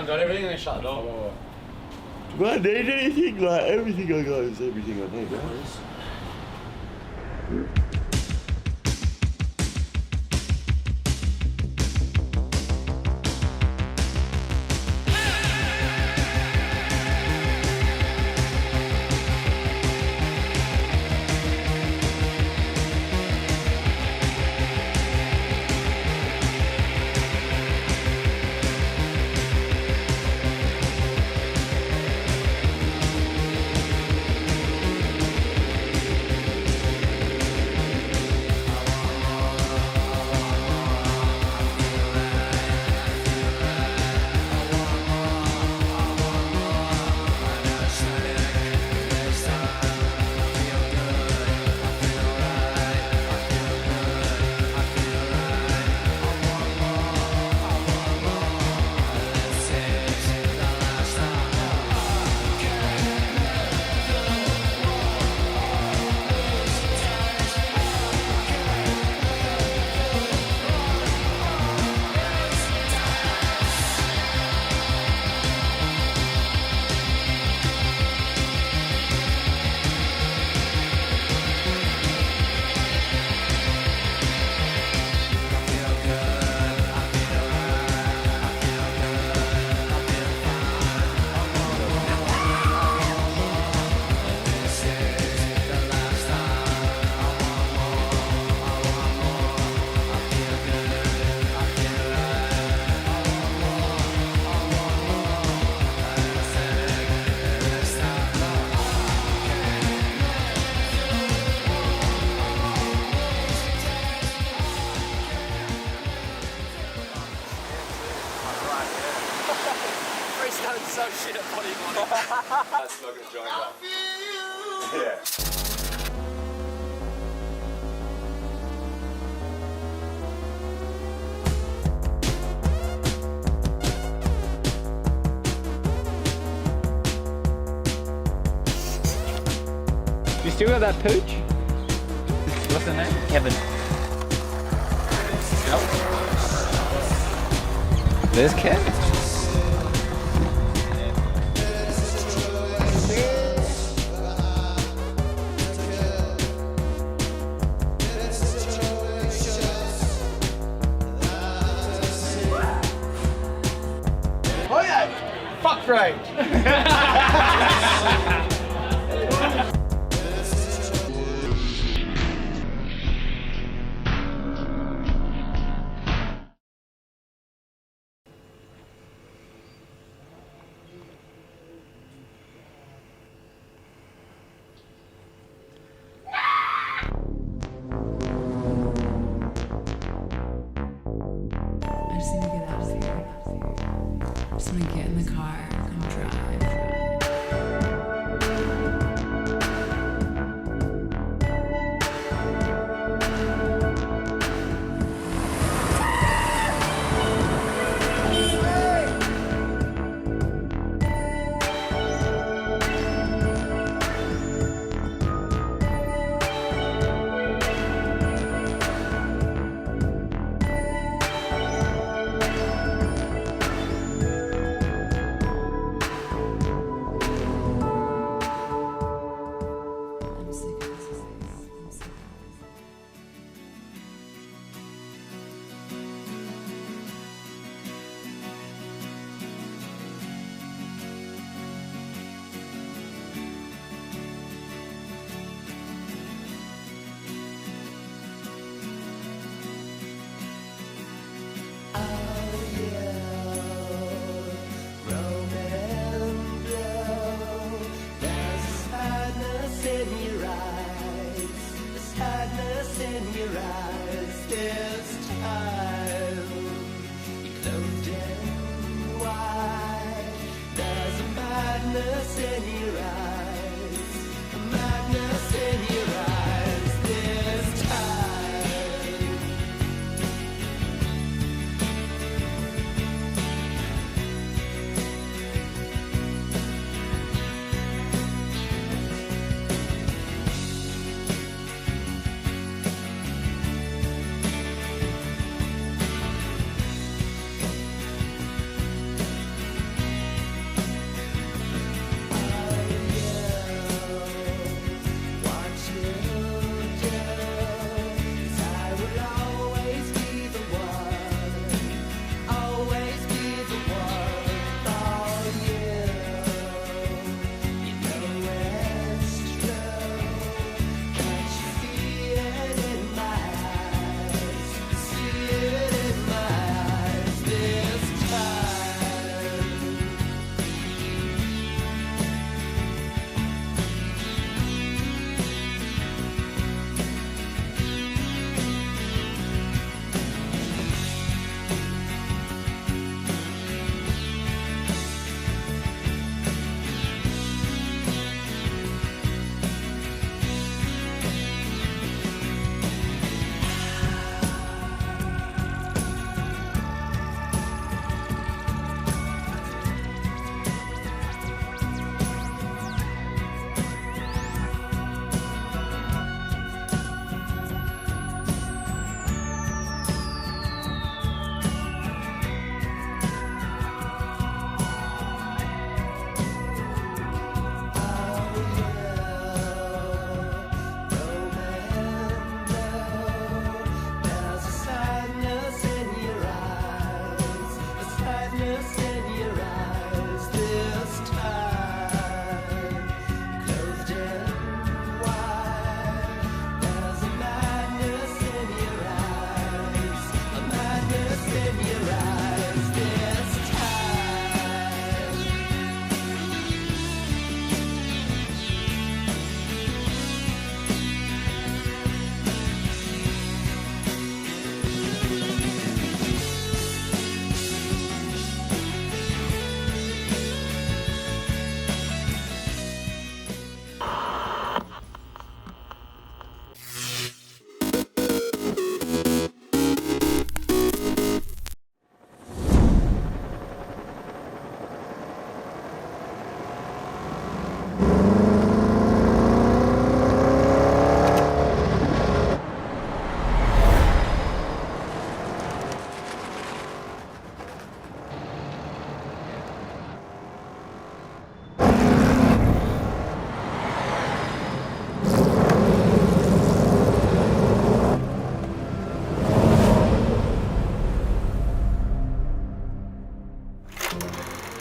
got everything and then shut the door. Do I need anything? Like, everything I got is everything I need, guys. So shit at bodybuilding. That's smoking a joint up. Yeah. You still got that pooch? What's the name? Kevin. Yep. There's Kev. Oh yeah! Fuck right! I just need to get out of here. I just want to get in the car and drive. I'm sick of this place. I'm sick of this.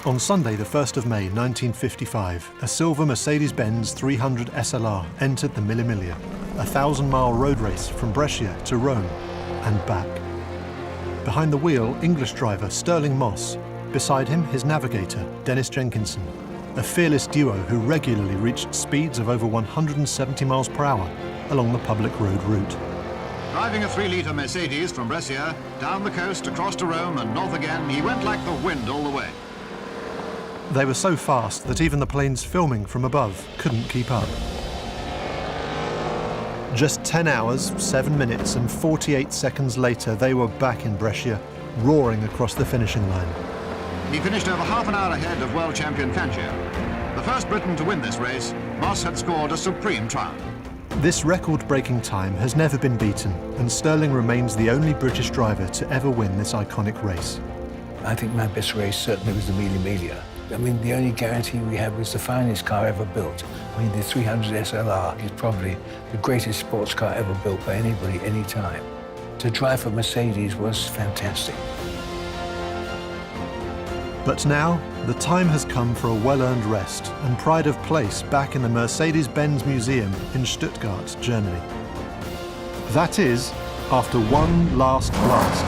On Sunday, the 1st of May 1955, a silver Mercedes-Benz 300 SLR entered the Mille Miglia, a 1,000-mile road race from Brescia to Rome and back. Behind the wheel, English driver Stirling Moss. Beside him, his navigator, Dennis Jenkinson, a fearless duo who regularly reached speeds of over 170 miles per hour along the public road route. Driving a 3-litre Mercedes from Brescia, down the coast, across to Rome and north again, he went like the wind all the way. They were so fast that even the planes filming from above couldn't keep up. Just 10 hours, 7 minutes and 48 seconds later, they were back in Brescia, roaring across the finishing line. He finished over half an hour ahead of world champion Fangio. The first Briton to win this race, Moss had scored a supreme triumph. This record-breaking time has never been beaten, and Stirling remains the only British driver to ever win this iconic race. I think my best race certainly was the Mille Miglia. I mean, the only guarantee we had was the finest car ever built. I mean, the 300 SLR is probably the greatest sports car ever built by anybody, any time. To drive for Mercedes was fantastic. But now, the time has come for a well-earned rest and pride of place back in the Mercedes-Benz Museum in Stuttgart, Germany. That is, after one last blast.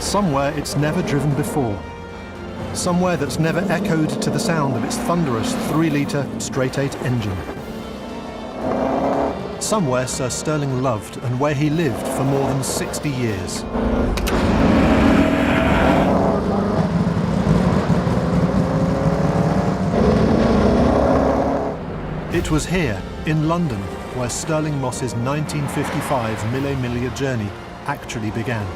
Somewhere it's never driven before. Somewhere that's never echoed to the sound of its thunderous 3-litre straight-8 engine. Somewhere Sir Stirling loved and where he lived for more than 60 years. It was here, in London, where Stirling Moss's 1955 Mille Miglia journey actually began,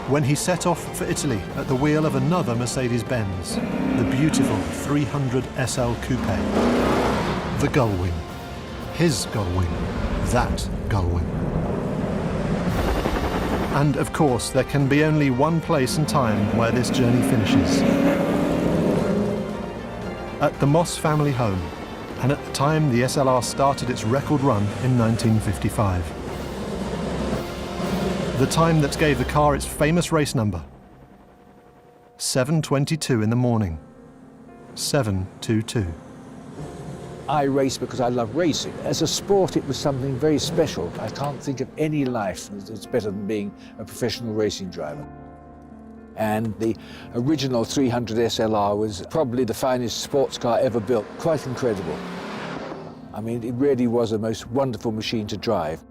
when he set off for Italy at the wheel of another Mercedes-Benz, the beautiful 300 SL Coupe. The Gullwing. His Gullwing. That Gullwing. And of course, there can be only one place and time where this journey finishes. At the Moss family home, and at the time the SLR started its record run in 1955. The time that gave the car its famous race number. 7:22 in the morning. 7:22. I race because I love racing. As a sport, it was something very special. I can't think of any life that's better than being a professional racing driver. And the original 300 SLR was probably the finest sports car ever built. Quite incredible. I mean, it really was a most wonderful machine to drive.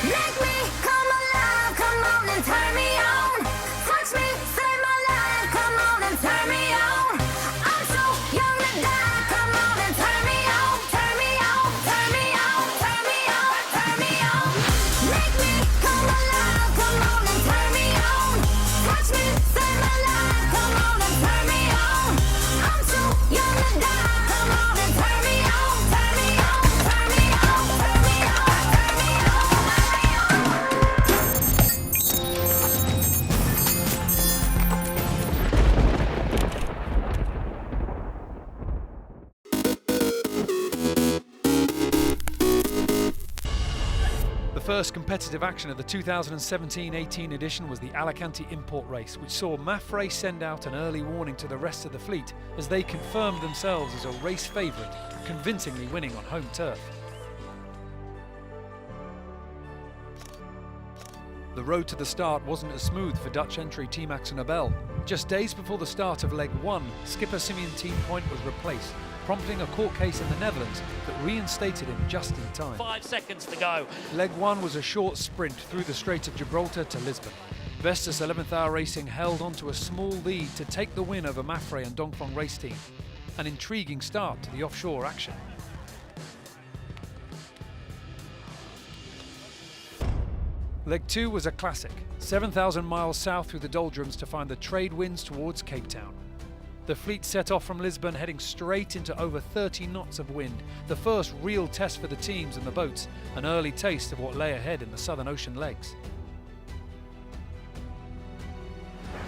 Make me come alive, come on and turn me on. Touch me, save my life, come on and turn me on. I'm so young to die, come on and turn me on. Turn me on, turn me on, turn me on, turn me on. Make me come alive, come on and turn me on. Touch me, save my life, come on and turn me on. I'm so young to die, come on and turn me on. Turn me on, turn me on, turn me on, turn me on. The first competitive action of the 2017-18 edition was the Alicante Import Race, which saw Mafre send out an early warning to the rest of the fleet as they confirmed themselves as a race favourite, convincingly winning on home turf. The road to the start wasn't as smooth for Dutch entry T-Max and Abel. Just days before the start of leg 1, skipper Simeon Team Point was replaced, prompting a court case in the Netherlands that reinstated him just in time. 5 seconds to go. Leg 1 was a short sprint through the Strait of Gibraltar to Lisbon. Vestas 11th Hour Racing held on to a small lead to take the win over Mafre and Dongfeng race team. An intriguing start to the offshore action. Leg 2 was a classic, 7,000 miles south through the doldrums to find the trade winds towards Cape Town. The fleet set off from Lisbon heading straight into over 30 knots of wind, the first real test for the teams and the boats, an early taste of what lay ahead in the Southern Ocean legs.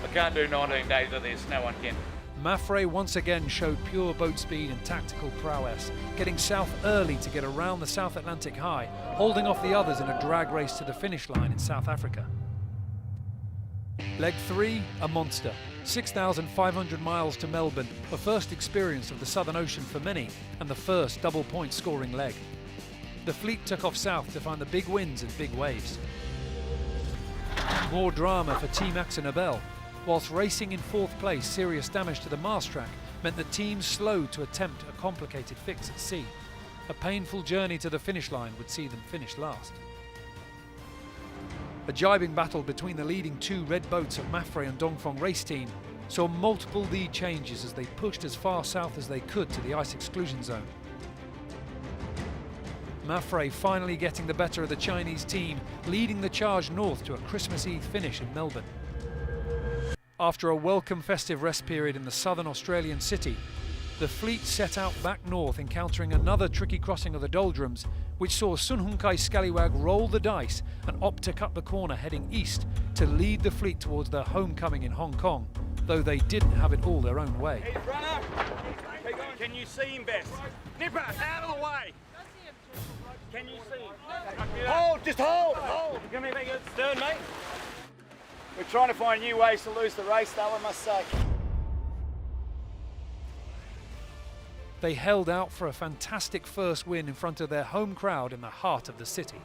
I can't do 19 days of this, no one can. Maffrey once again showed pure boat speed and tactical prowess, getting south early to get around the South Atlantic high, holding off the others in a drag race to the finish line in South Africa. Leg 3, a monster. 6,500 miles to Melbourne, a first experience of the Southern Ocean for many, and the first double-point scoring leg. The fleet took off south to find the big winds and big waves. More drama for Team Axonabel. Whilst racing in fourth place, serious damage to the mast track meant the team slowed to attempt a complicated fix at sea. A painful journey to the finish line would see them finish last. A jibing battle between the leading two red boats of Maffrey and Dongfeng race team saw multiple lead changes as they pushed as far south as they could to the ice exclusion zone. Maffrey finally getting the better of the Chinese team, leading the charge north to a Christmas Eve finish in Melbourne. After a welcome festive rest period in the southern Australian city, the fleet set out back north, encountering another tricky crossing of the doldrums, which saw Sun Hun Kai Scallywag roll the dice and opt to cut the corner heading east to lead the fleet towards their homecoming in Hong Kong, though they didn't have it all their own way. Hey, runner! Can you see him best? Nipper, out of the way! Can you see him? Hold, just hold, hold! Give me a big stern, mate. We're trying to find new ways to lose the race, though, I must say. They held out for a fantastic first win in front of their home crowd in the heart of the city.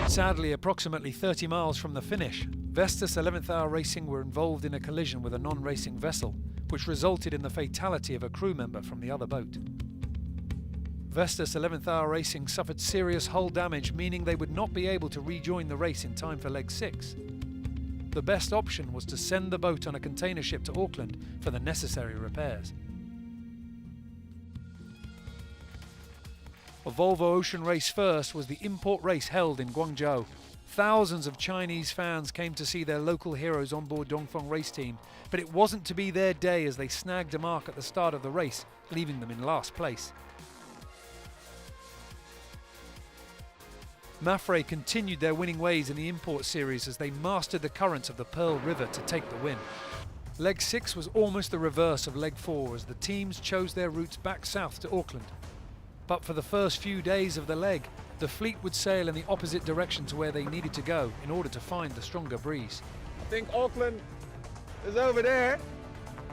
Sadly, approximately 30 miles from the finish, Vestas 11th Hour Racing were involved in a collision with a non-racing vessel, which resulted in the fatality of a crew member from the other boat. Vestas 11th Hour Racing suffered serious hull damage, meaning they would not be able to rejoin the race in time for leg 6. The best option was to send the boat on a container ship to Auckland for the necessary repairs. A Volvo Ocean Race first was the import race held in Guangzhou. Thousands of Chinese fans came to see their local heroes on board Dongfeng race team, but it wasn't to be their day as they snagged a mark at the start of the race, leaving them in last place. Maffrey continued their winning ways in the import series as they mastered the currents of the Pearl River to take the win. Leg 6 was almost the reverse of Leg 4 as the teams chose their routes back south to Auckland. But for the first few days of the leg, the fleet would sail in the opposite direction to where they needed to go in order to find the stronger breeze. I think Auckland is over there,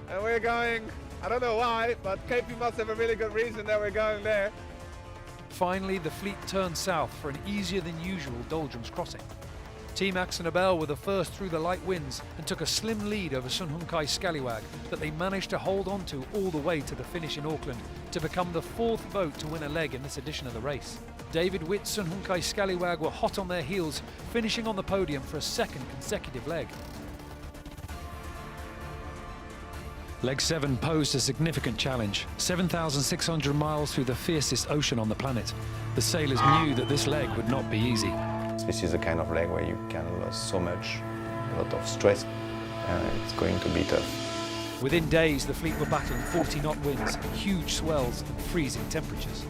and we're going, I don't know why, but KP must have a really good reason that we're going there. Finally, the fleet turned south for an easier than usual doldrums crossing. Team Axonabel were the first through the light winds and took a slim lead over Sun Hun Kai Scallywag that they managed to hold on to all the way to the finish in Auckland to become the fourth boat to win a leg in this edition of the race. David Witt, Sun Hun Kai Scallywag were hot on their heels, finishing on the podium for a second consecutive leg. Leg 7 posed a significant challenge. 7,600 miles through the fiercest ocean on the planet. The sailors knew that this leg would not be easy. This is the kind of leg where you can lose so much, a lot of stress, and it's going to be tough. Within days, the fleet were battling 40-knot winds, huge swells and freezing temperatures.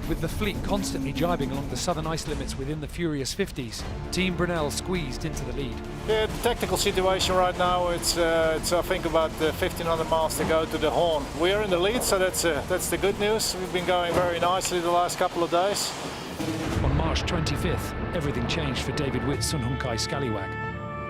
With the fleet constantly jibing along the southern ice limits within the furious 50s, Team Brunel squeezed into the lead. The tactical situation right now, it's I think about 1,500 miles to go to the Horn. We're in the lead, so that's the good news. We've been going very nicely the last couple of days. On March 25th, everything changed for David Witt's Sun Hun Kai Scallywag.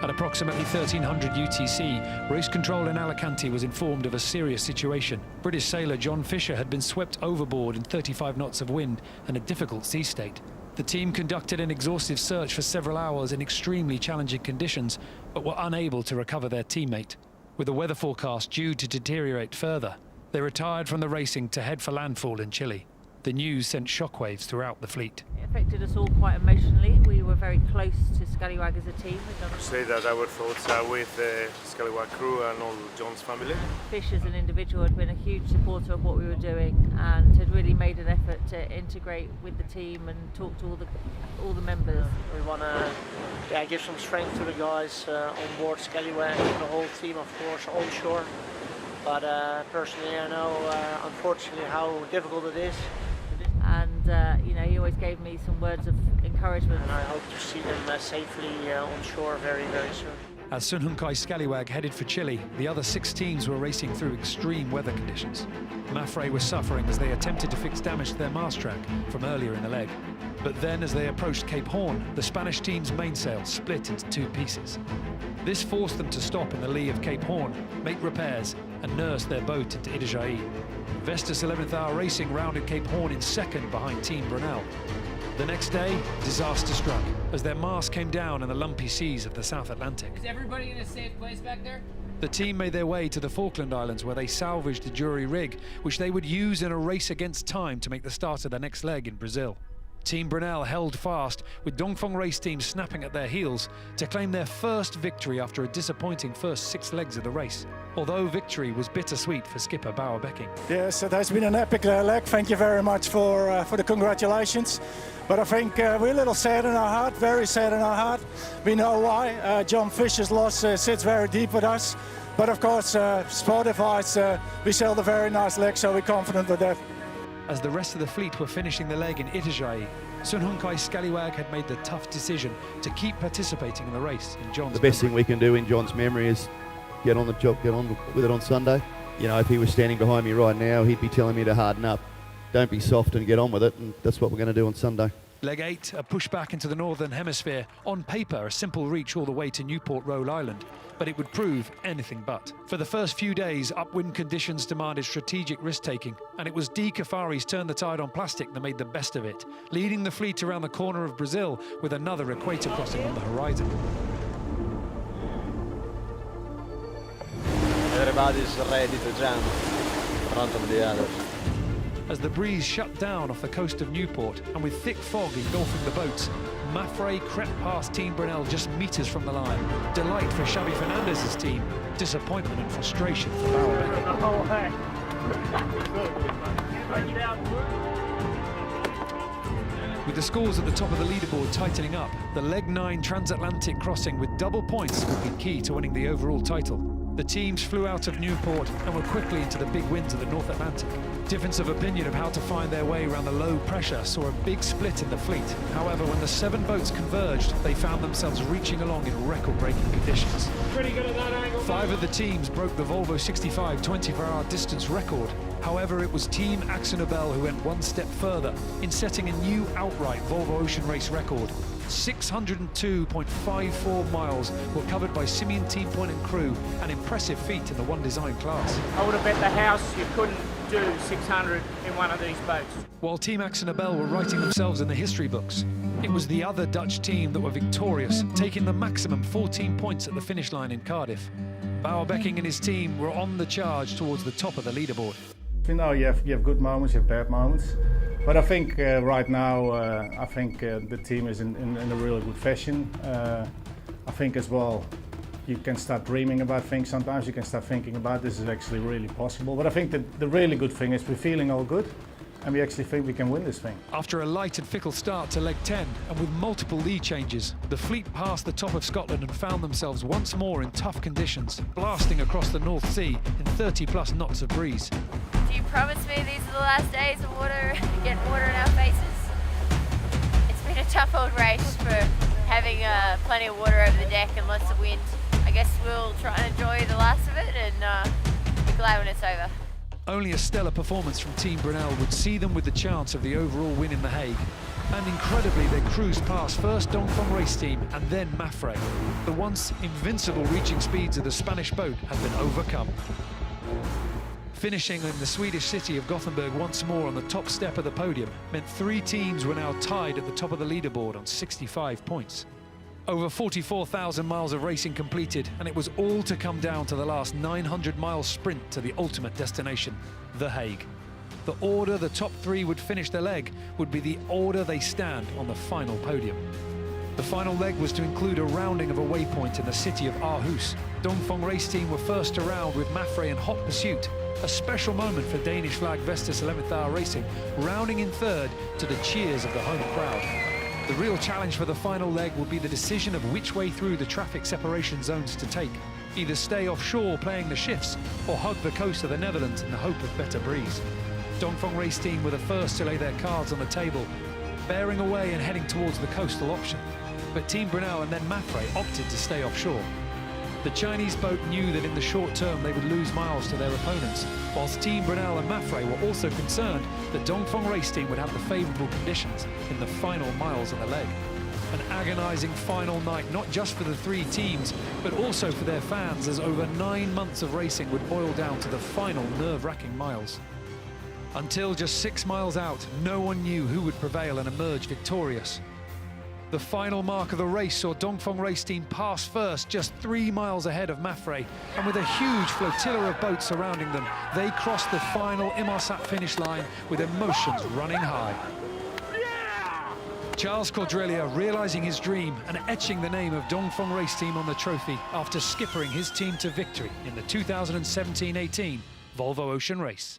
At approximately 1300 UTC, race control in Alicante was informed of a serious situation. British sailor John Fisher had been swept overboard in 35 knots of wind and a difficult sea state. The team conducted an exhaustive search for several hours in extremely challenging conditions, but were unable to recover their teammate. With the weather forecast due to deteriorate further, they retired from the racing to head for landfall in Chile. The news sent shockwaves throughout the fleet. It affected us all quite emotionally. We were very close to Scallywag as a team. Say that our thoughts are with the Scallywag crew and all John's family. Fish as an individual had been a huge supporter of what we were doing and had really made an effort to integrate with the team and talk to all the all the members. We want to give some strength to the guys on board Scallywag, the whole team, of course, onshore. But personally, I know, unfortunately, how difficult it is. And you know, he always gave me some words of encouragement. And I hope to see them safely on shore very, very soon. As Sun Hun Kai Scallywag headed for Chile, the other 6 teams were racing through extreme weather conditions. Mafre was suffering as they attempted to fix damage to their mast track from earlier in the leg. But then, as they approached Cape Horn, the Spanish team's mainsail split into 2 pieces. This forced them to stop in the lee of Cape Horn, make repairs, and nurse their boat into Itajaí. Vestas 11th Hour Racing rounded Cape Horn in second behind Team Brunel. The next day, disaster struck as their mast came down in the lumpy seas of the South Atlantic. Is everybody in a safe place back there? The team made their way to the Falkland Islands where they salvaged a jury rig, which they would use in a race against time to make the start of their next leg in Brazil. Team Brunel held fast, with Dongfeng Race Team snapping at their heels to claim their first victory after a disappointing first 6 legs of the race. Although victory was bittersweet for skipper Bauer Becking. Yes, it has been an epic leg. Thank you very much for the congratulations. But I think we're a little sad in our heart, very sad in our heart. We know why. John Fisher's loss sits very deep with us. But of course, sport-wise, we sailed a very nice leg, so we're confident with that. As the rest of the fleet were finishing the leg in Itajaí, Sun Hun Kai Scallywag had made the tough decision to keep participating in the race in John's The best thing we can do in John's memory is get on the job, get on with it on Sunday. You know, if he was standing behind me right now, he'd be telling me to harden up. Don't be soft and get on with it, and that's what we're going to do on Sunday. Leg 8, a push back into the Northern Hemisphere. On paper, a simple reach all the way to Newport, Rhode Island, but it would prove anything but. For the first few days, upwind conditions demanded strategic risk-taking, and it was D. Kafari's turn the tide on plastic that made the best of it, leading the fleet around the corner of Brazil with another equator crossing on the horizon. Everybody's ready to jump in front of the others. As the breeze shut down off the coast of Newport and with thick fog engulfing the boats, Mafre crept past Team Brunel just metres from the line. Delight for Xavi Fernandez's team, disappointment and frustration for Bauer Becking. With the scores at the top of the leaderboard tightening up, the Leg 9 transatlantic crossing with double points would be key to winning the overall title. The teams flew out of Newport and were quickly into the big winds of the North Atlantic. Difference of opinion of how to find their way around the low pressure saw a big split in the fleet. However, when the 7 boats converged, they found themselves reaching along in record-breaking conditions. Pretty good at that angle. 5 of the teams broke the Volvo 65 24-hour distance record. However, it was Team AkzoNobel who went one step further in setting a new outright Volvo Ocean Race record. 602.54 miles were covered by Simeon Team Point and crew, an impressive feat in the one design class. I would have bet the house you couldn't do 600 in one of these boats. While Team AkzoNobel were writing themselves in the history books, it was the other Dutch team that were victorious, taking the maximum 14 points at the finish line in Cardiff. Bauer Becking and his team were on the charge towards the top of the leaderboard. You know, you have good moments, you have bad moments. But I think right now, the team is in a really good fashion. I think as well, you can start dreaming about things sometimes. You can start thinking about this is actually really possible. But I think that the really good thing is we're feeling all good, and we actually think we can win this thing. After a light and fickle start to leg 10, and with multiple lead changes, the fleet passed the top of Scotland and found themselves once more in tough conditions, blasting across the North Sea in 30+ knots of breeze. Do you promise me these are the last days of water, getting water in our faces? It's been a tough old race for having plenty of water over the deck and lots of wind. I guess we'll try and enjoy the last of it and be glad when it's over. Only a stellar performance from Team Brunel would see them with the chance of the overall win in The Hague. And incredibly, they cruised past first Dongfeng Race Team and then Mafre. The once invincible reaching speeds of the Spanish boat had been overcome. Finishing in the Swedish city of Gothenburg once more on the top step of the podium meant 3 teams were now tied at the top of the leaderboard on 65 points. Over 44,000 miles of racing completed, and it was all to come down to the last 900-mile sprint to the ultimate destination, The Hague. The order the top 3 would finish their leg would be the order they stand on the final podium. The final leg was to include a rounding of a waypoint in the city of Aarhus. Dongfeng Race Team were first around with Mafre in hot pursuit. A special moment for Danish flag Vestas 11th Hour Racing, rounding in third to the cheers of the home crowd. The real challenge for the final leg will be the decision of which way through the traffic separation zones to take. Either stay offshore playing the shifts or hug the coast of the Netherlands in the hope of better breeze. Dongfeng race team were the first to lay their cards on the table, bearing away and heading towards the coastal option. But Team Brunel and then Mafre opted to stay offshore. The Chinese boat knew that in the short term they would lose miles to their opponents, whilst Team Brunel and Mafre were also concerned that Dongfeng race team would have the favourable conditions in the final miles of the leg. An agonising final night, not just for the three teams, but also for their fans, as over 9 months of racing would boil down to the final nerve-wracking miles. Until just 6 miles out, no one knew who would prevail and emerge victorious. The final mark of the race saw Dongfeng race team pass first, just 3 miles ahead of Mafre, and with a huge flotilla of boats surrounding them, they crossed the final Inmarsat finish line with emotions running high. Charles Cordrelia realising his dream and etching the name of Dongfeng race team on the trophy after skippering his team to victory in the 2017-18 Volvo Ocean Race.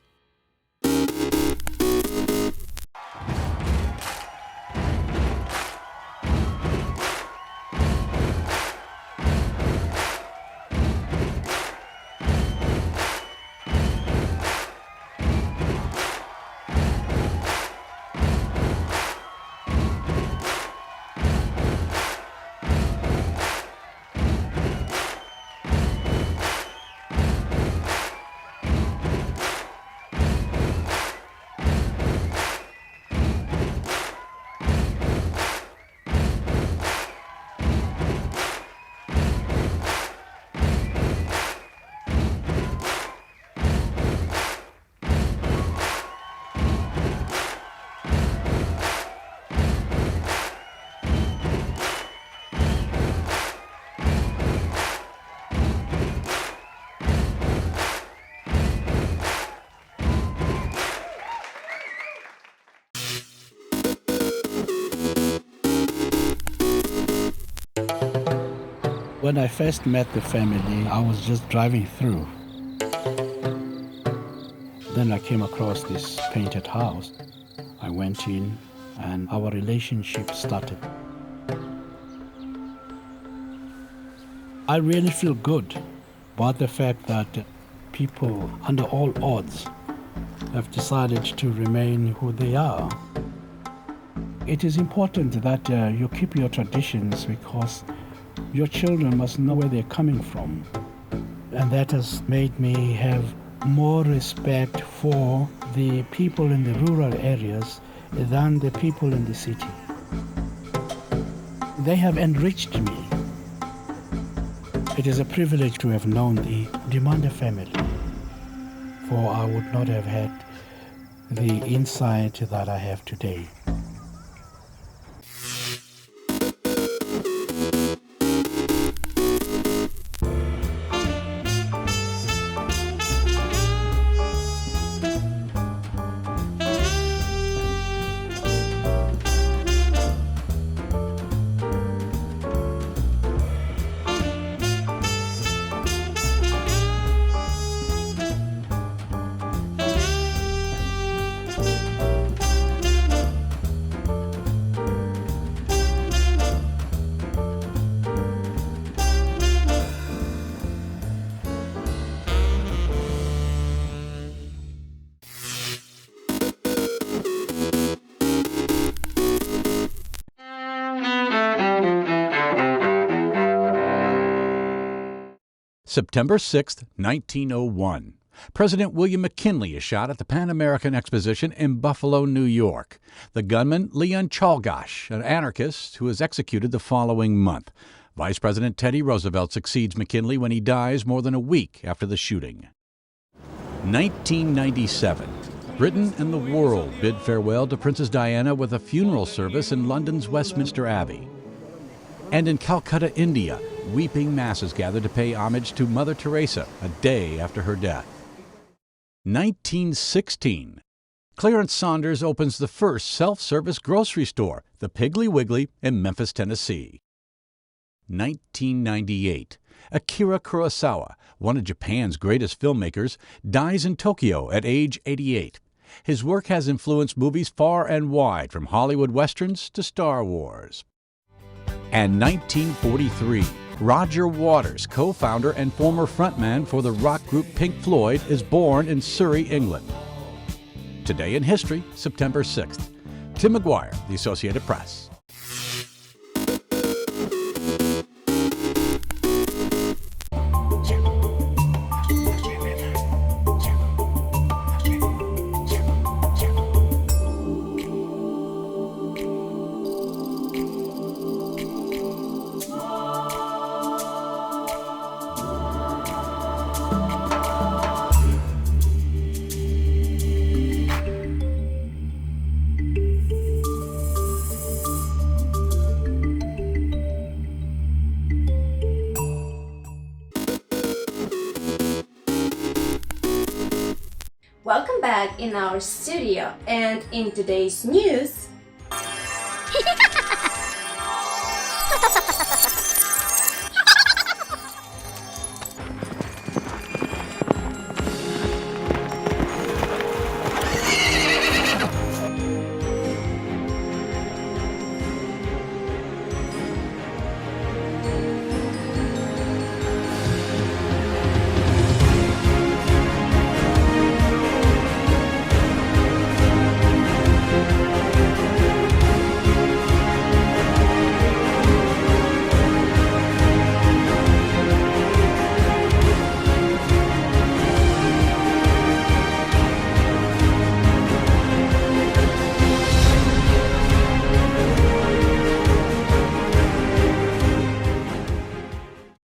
When I first met the family, I was just driving through. Then I came across this painted house. I went in and our relationship started. I really feel good about the fact that people, under all odds, have decided to remain who they are. It is important that you keep your traditions because your children must know where they're coming from. And that has made me have more respect for the people in the rural areas than the people in the city. They have enriched me. It is a privilege to have known the Demanda family, for I would not have had the insight that I have today. September 6, 1901. President William McKinley is shot at the Pan American Exposition in Buffalo, New York. The gunman, Leon Czolgosz, an anarchist who is executed the following month. Vice President Teddy Roosevelt succeeds McKinley when he dies more than a week after the shooting. 1997. Britain and the world bid farewell to Princess Diana with a funeral service in London's Westminster Abbey. And in Calcutta, India, weeping masses gather to pay homage to Mother Teresa a day after her death. 1916. Clarence Saunders opens the first self-service grocery store, the Piggly Wiggly, in Memphis, Tennessee. 1998. Akira Kurosawa, one of Japan's greatest filmmakers, dies in Tokyo at age 88. His work has influenced movies far and wide, from Hollywood westerns to Star Wars. And 1943, Roger Waters, co-founder and former frontman for the rock group Pink Floyd, is born in Surrey, England. Today in History, September 6th. Tim McGuire, The Associated Press. Welcome back in our studio, and in today's news,